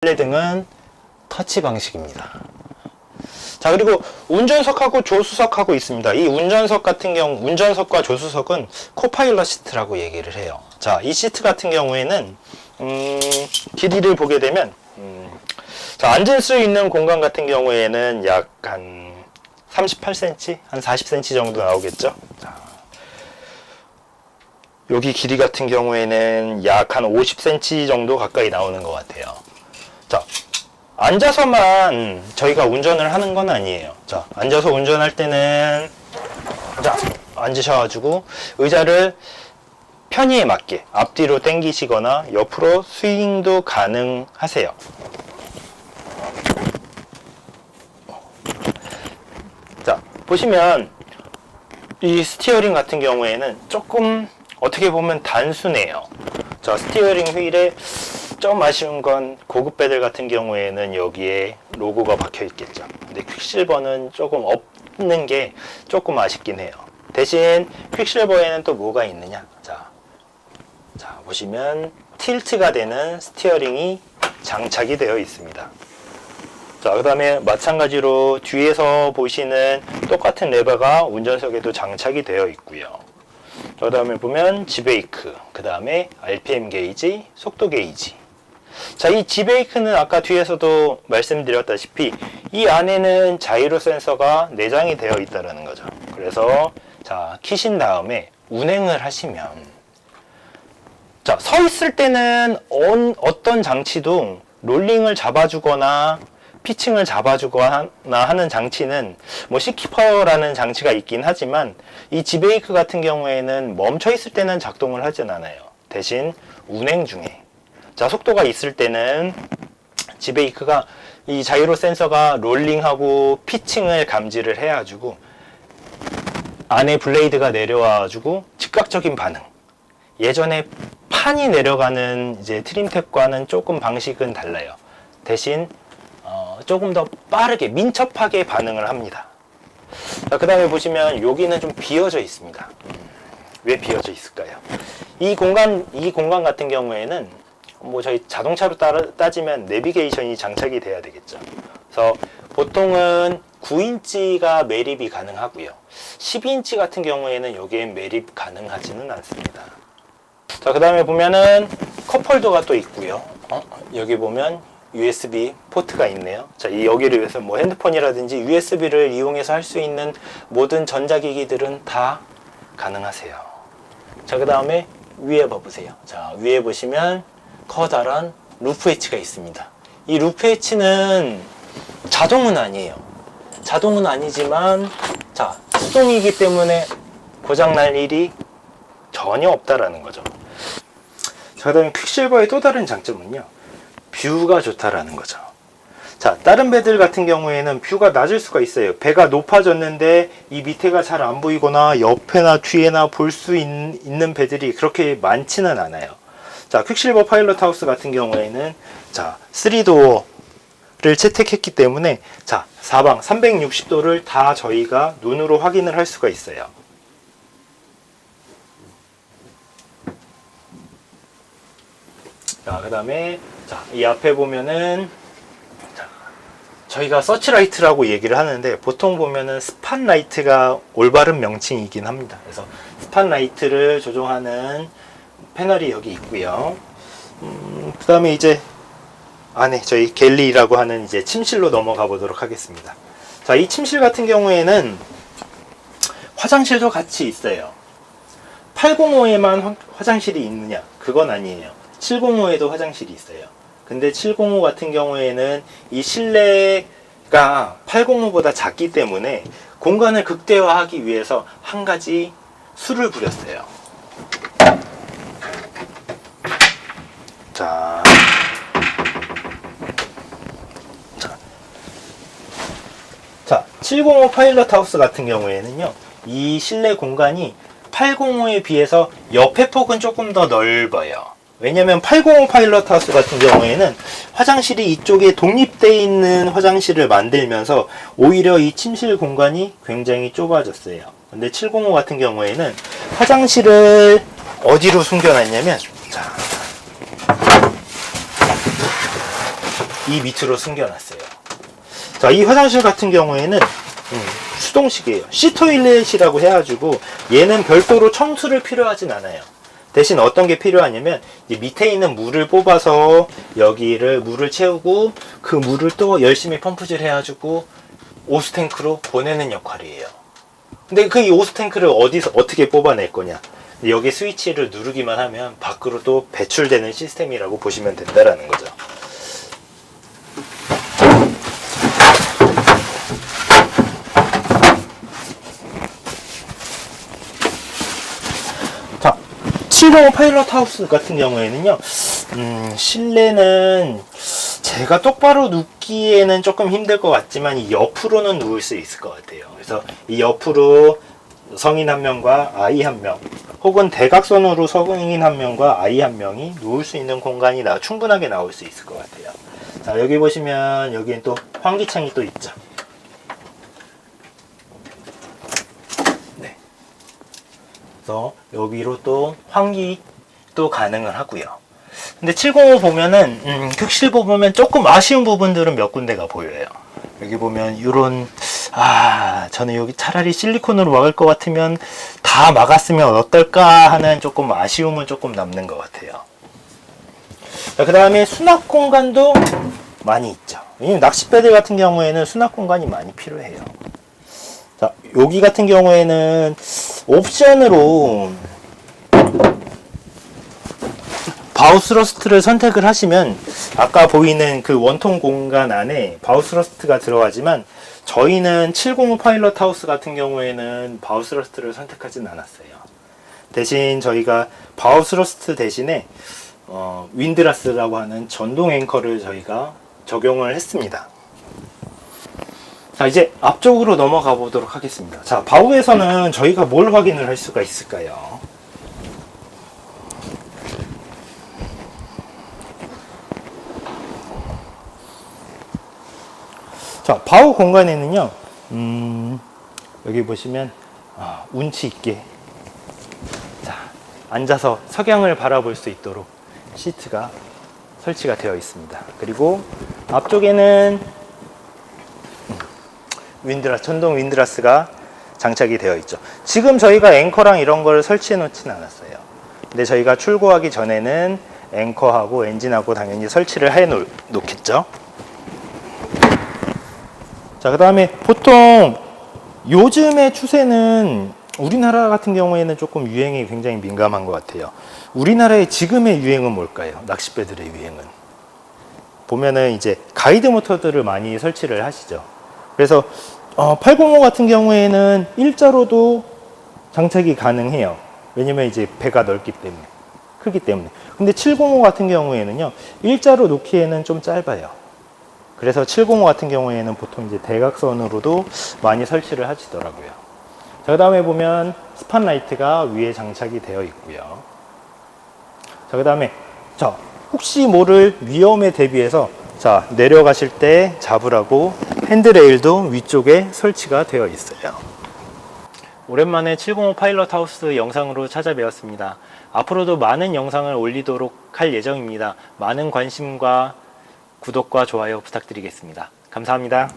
실내등은 터치 방식입니다. 자, 그리고 운전석하고 조수석하고 있습니다. 이 운전석 같은 경우, 운전석과 조수석은 코파일럿 시트라고 얘기를 해요. 자, 이 시트 같은 경우에는 길이를 보게 되면 자, 앉을 수 있는 공간 같은 경우에는 약 한 38cm, 한 40cm 정도 나오겠죠. 자, 여기 길이 같은 경우에는 약 한 50cm 정도 가까이 나오는 것 같아요. 자, 앉아서만 저희가 운전을 하는 건 아니에요. 자, 앉아서 운전할 때는 자, 앉으셔가지고 의자를 편의에 맞게 앞뒤로 당기시거나 옆으로 스윙도 가능하세요. 자, 보시면 이 스티어링 같은 경우에는 조금 어떻게 보면 단순해요. 자, 스티어링 휠에 좀 아쉬운 건 고급 배들 같은 경우에는 여기에 로고가 박혀 있겠죠. 근데 퀵실버는 조금 없는 게 조금 아쉽긴 해요. 대신 퀵실버에는 또 뭐가 있느냐. 자, 보시면 틸트가 되는 스티어링이 장착이 되어 있습니다. 자, 그 다음에 마찬가지로 뒤에서 보시는 똑같은 레버가 운전석에도 장착이 되어 있고요. 그 다음에 보면 G브레이크, 그 다음에 RPM 게이지, 속도 게이지. 자, 이 G브레이크는 아까 뒤에서도 말씀드렸다시피 이 안에는 자이로 센서가 내장이 되어 있다는 거죠. 그래서 자, 키신 다음에 운행을 하시면 자, 서 있을 때는 어떤 장치도 롤링을 잡아주거나 피칭을 잡아주거나 하는 장치는 뭐 C키퍼라는 장치가 있긴 하지만 이 G브레이크 같은 경우에는 멈춰 있을 때는 작동을 하진 않아요. 대신 운행 중에 자, 속도가 있을 때는 G브레이크가 이 자이로 센서가 롤링하고 피칭을 감지를 해가지고 안에 블레이드가 내려와가지고 즉각적인 반응. 예전에 판이 내려가는 이제 트림탭과는 조금 방식은 달라요. 대신 조금 더 빠르게 민첩하게 반응을 합니다. 자, 그 다음에 보시면 여기는 좀 비어져 있습니다. 왜 비어져 있을까요? 이 공간 같은 경우에는 뭐 저희 자동차로 따지면 내비게이션이 장착이 돼야 되겠죠. 그래서 보통은 9인치가 매립이 가능하고요. 12인치 같은 경우에는 여기에 매립 가능하지는 않습니다. 자, 그 다음에 보면은 컵홀더가 또 있고요. 여기 보면 USB 포트가 있네요. 자, 여기를 위해서 뭐 핸드폰이라든지 USB를 이용해서 할 수 있는 모든 전자기기들은 다 가능하세요. 자, 그 다음에 위에 봐보세요. 자, 위에 보시면 커다란 루프 H가 있습니다. 이 루프 H는 자동은 아니에요. 자동은 아니지만 자, 수동이기 때문에 고장날 일이 전혀 없다라는 거죠. 자, 그 다음에 퀵실버의 또 다른 장점은요, 뷰가 좋다라는 거죠. 자, 다른 배들 같은 경우에는 뷰가 낮을 수가 있어요. 배가 높아졌는데 이 밑에가 잘 안 보이거나 옆에나 뒤에나 볼 수 있는 배들이 그렇게 많지는 않아요. 자, 퀵실버 파일럿 하우스 같은 경우에는 자, 3도어를 채택했기 때문에 자, 사방 360도를 다 저희가 눈으로 확인을 할 수가 있어요. 자, 그 다음에 자, 이 앞에 보면은 자, 저희가 서치라이트라고 얘기를 하는데 보통 보면은 스팟라이트가 올바른 명칭이긴 합니다. 그래서 스팟라이트를 조종하는 패널이 여기 있고요. 그 다음에 이제 안에 저희 갤리라고 하는 이제 침실로 넘어가 보도록 하겠습니다. 자, 이 침실 같은 경우에는 화장실도 같이 있어요. 805에만 화장실이 있느냐? 그건 아니에요. 705에도 화장실이 있어요. 근데 705 같은 경우에는 이 실내가 805보다 작기 때문에 공간을 극대화하기 위해서 한 가지 수를 부렸어요. 자, 705 파일럿 하우스 같은 경우에는요, 이 실내 공간이 805에 비해서 옆에 폭은 조금 더 넓어요. 왜냐면 805 파일럿 하우스 같은 경우에는 화장실이 이쪽에 독립되어 있는 화장실을 만들면서 오히려 이 침실 공간이 굉장히 좁아졌어요. 근데 705 같은 경우에는 화장실을 어디로 숨겨놨냐면 자, 이 밑으로 숨겨놨어요. 자, 이 화장실 같은 경우에는 수동식이에요. 시토일렛이라고 해가지고 얘는 별도로 청수를 필요하진 않아요. 대신 어떤 게 필요하냐면 이 밑에 있는 물을 뽑아서 여기를 물을 채우고 그 물을 또 열심히 펌프질 해가지고 오스탱크로 보내는 역할이에요. 근데 그 이 오스탱크를 어디서 어떻게 뽑아낼 거냐? 여기 스위치를 누르기만 하면 밖으로 또 배출되는 시스템이라고 보시면 된다라는 거죠. 자, 705 파일럿 하우스 같은 경우에는요, 실내는 제가 똑바로 눕기에는 조금 힘들 것 같지만 이 옆으로는 누울 수 있을 것 같아요. 그래서 이 옆으로 성인 한 명과 아이 한 명, 혹은 대각선으로 성인 한 명과 아이 한 명이 누울 수 있는 공간이 충분하게 나올 수 있을 것 같아요. 자, 여기 보시면 여기엔 또 환기창이 또 있죠. 네. 그래서 여기로 또 환기도 가능을 하고요. 근데 705 보면은 극실보 보면 조금 아쉬운 부분들은 몇 군데가 보여요. 여기 보면 이런 저는 여기 차라리 실리콘으로 막을 것 같으면 다 막았으면 어떨까 하는 조금 아쉬움은 조금 남는 것 같아요. 그 다음에 수납 공간도 많이 있죠. 왜냐면 낚싯배들 같은 경우에는 수납 공간이 많이 필요해요. 자, 여기 같은 경우에는 옵션으로 바우스러스트를 선택을 하시면 아까 보이는 그 원통 공간 안에 바우스러스트가 들어가지만 저희는 705 파일럿 하우스 같은 경우에는 바우스러스트를 선택하진 않았어요. 대신 저희가 바우스러스트 대신에 윈드라스라고 하는 전동 앵커를 저희가 적용을 했습니다. 자, 이제 앞쪽으로 넘어가 보도록 하겠습니다. 자, 바우에서는 저희가 뭘 확인을 할 수가 있을까요? 자, 바우 공간에는요, 여기 보시면, 운치 있게, 자, 앉아서 석양을 바라볼 수 있도록 시트가 설치가 되어 있습니다. 그리고 앞쪽에는 전동 윈드라스가 장착이 되어 있죠. 지금 저희가 앵커랑 이런 걸 설치해 놓지는 않았어요. 근데 저희가 출고하기 전에는 앵커하고 엔진하고 당연히 설치를 해 놓겠죠. 자, 그 다음에 보통 요즘의 추세는 우리나라 같은 경우에는 조금 유행에 굉장히 민감한 것 같아요. 우리나라의 지금의 유행은 뭘까요? 낚싯배들의 유행은. 보면은 이제 가이드 모터들을 많이 설치를 하시죠. 그래서 805 같은 경우에는 일자로도 장착이 가능해요. 왜냐면 이제 배가 넓기 때문에, 크기 때문에. 근데 705 같은 경우에는요, 일자로 놓기에는 좀 짧아요. 그래서 705 같은 경우에는 보통 이제 대각선으로도 많이 설치를 하시더라고요. 자, 그 다음에 보면 스팟라이트가 위에 장착이 되어 있고요. 자, 그 다음에 혹시 모를 위험에 대비해서 내려가실 때 잡으라고 핸드레일도 위쪽에 설치가 되어 있어요. 오랜만에 705 파일럿 하우스 영상으로 찾아뵈었습니다. 앞으로도 많은 영상을 올리도록 할 예정입니다. 많은 관심과 구독과 좋아요 부탁드리겠습니다. 감사합니다.